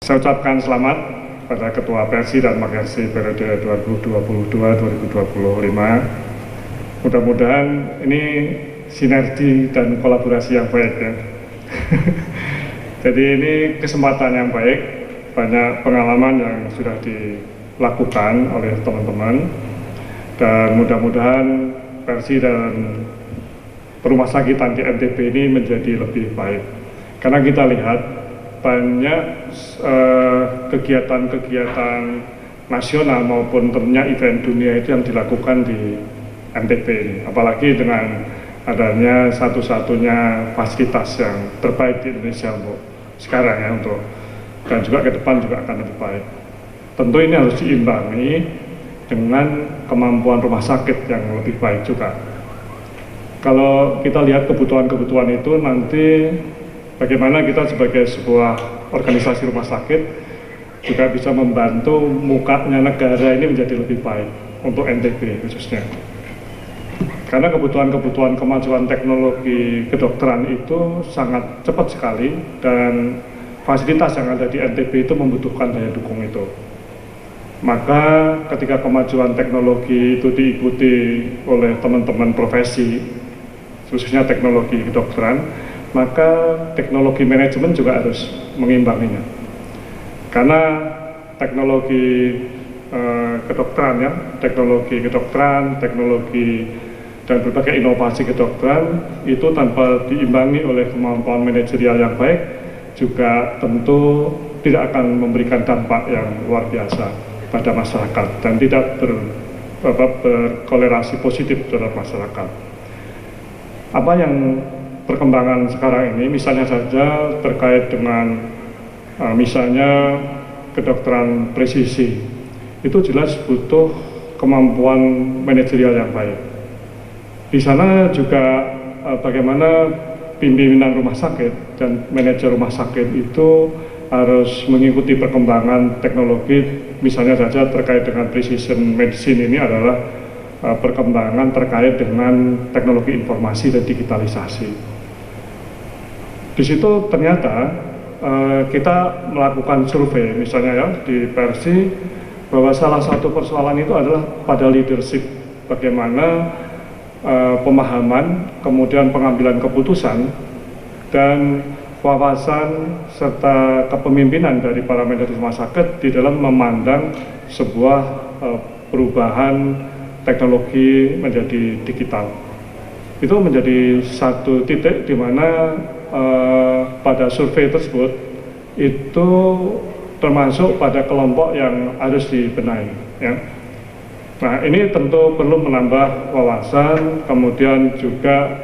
Saya ucapkan selamat pada Ketua Persi dan Makersi periode 2022-2025. Mudah-mudahan ini sinergi dan kolaborasi yang baik ya. Jadi ini kesempatan yang baik, banyak pengalaman yang sudah dilakukan oleh teman-teman, dan mudah-mudahan Persi dan rumah sakitan di NTB ini menjadi lebih baik. Karena kita lihat banyak kegiatan-kegiatan nasional maupun tentunya event dunia itu yang dilakukan di NTB ini. Apalagi dengan adanya satu-satunya fasilitas yang terbaik di Indonesia untuk sekarang ya, untuk dan juga ke depan juga akan lebih baik. Tentu ini harus diimbangi dengan kemampuan rumah sakit yang lebih baik juga. Kalau kita lihat kebutuhan-kebutuhan itu nanti bagaimana kita sebagai sebuah organisasi rumah sakit juga bisa membantu mukanya negara ini menjadi lebih baik untuk NTB khususnya. Karena kebutuhan-kebutuhan kemajuan teknologi kedokteran itu sangat cepat sekali dan fasilitas yang ada di NTB itu membutuhkan daya dukung itu. Maka ketika kemajuan teknologi itu diikuti oleh teman-teman profesi, khususnya teknologi kedokteran, maka teknologi manajemen juga harus mengimbanginya. Karena teknologi kedokteran ya, teknologi dan berbagai inovasi kedokteran itu tanpa diimbangi oleh kemampuan manajerial yang baik juga tentu tidak akan memberikan dampak yang luar biasa pada masyarakat dan tidak berkolerasi positif terhadap masyarakat. Apa yang perkembangan sekarang ini misalnya saja terkait dengan misalnya kedokteran presisi, itu jelas butuh kemampuan manajerial yang baik. Di sana juga bagaimana pimpinan rumah sakit dan manajer rumah sakit itu harus mengikuti perkembangan teknologi, misalnya saja terkait dengan precision medicine ini adalah perkembangan terkait dengan teknologi informasi dan digitalisasi. Di situ ternyata kita melakukan survei misalnya ya di Persi, bahwa salah satu persoalan itu adalah pada leadership, bagaimana pemahaman, kemudian pengambilan keputusan dan wawasan serta kepemimpinan dari para manajer rumah sakit di dalam memandang sebuah perubahan teknologi menjadi digital. Itu menjadi satu titik di mana pada survei tersebut itu termasuk pada kelompok yang harus dibenahi ya. Nah, ini tentu perlu menambah wawasan, kemudian juga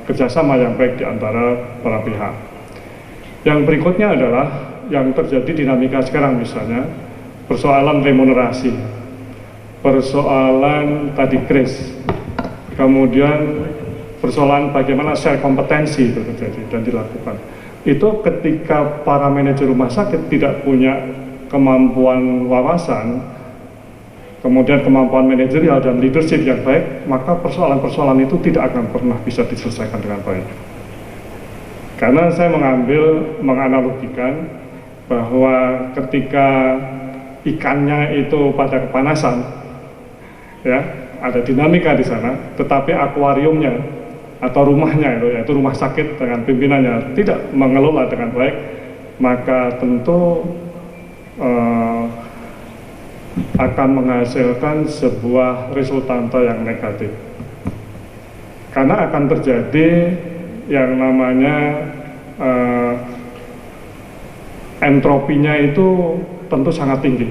kerjasama yang baik di antara para pihak. Yang berikutnya adalah yang terjadi dinamika sekarang, misalnya persoalan remunerasi, persoalan tadi kris, kemudian persoalan bagaimana share kompetensi itu terjadi dan dilakukan. Itu ketika para manajer rumah sakit tidak punya kemampuan wawasan, kemudian kemampuan manajerial dan leadership yang baik, maka persoalan-persoalan itu tidak akan pernah bisa diselesaikan dengan baik. Karena saya menganalogikan bahwa ketika ikannya itu pada kepanasan, ya ada dinamika di sana, tetapi akuariumnya atau rumahnya itu, yaitu rumah sakit dengan pimpinannya tidak mengelola dengan baik, maka tentu akan menghasilkan sebuah resultanta yang negatif. Karena akan terjadi yang namanya entropinya itu tentu sangat tinggi.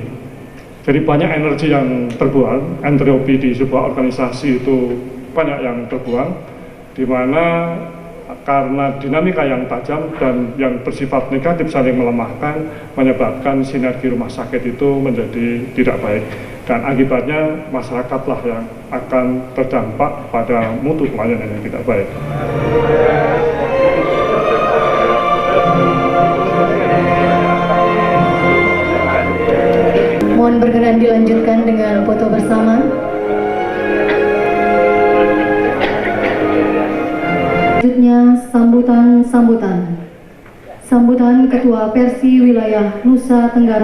Jadi banyak energi yang terbuang, entropi di sebuah organisasi itu banyak yang terbuang, di mana karena dinamika yang tajam dan yang bersifat negatif saling melemahkan, menyebabkan sinergi rumah sakit itu menjadi tidak baik, dan akibatnya masyarakatlah yang akan terdampak pada mutu pelayanan yang tidak baik. Mohon berkenan dilanjutkan dengan foto bersama. Selanjutnya sambutan-sambutan. Sambutan Ketua Persi Wilayah Nusa Tenggara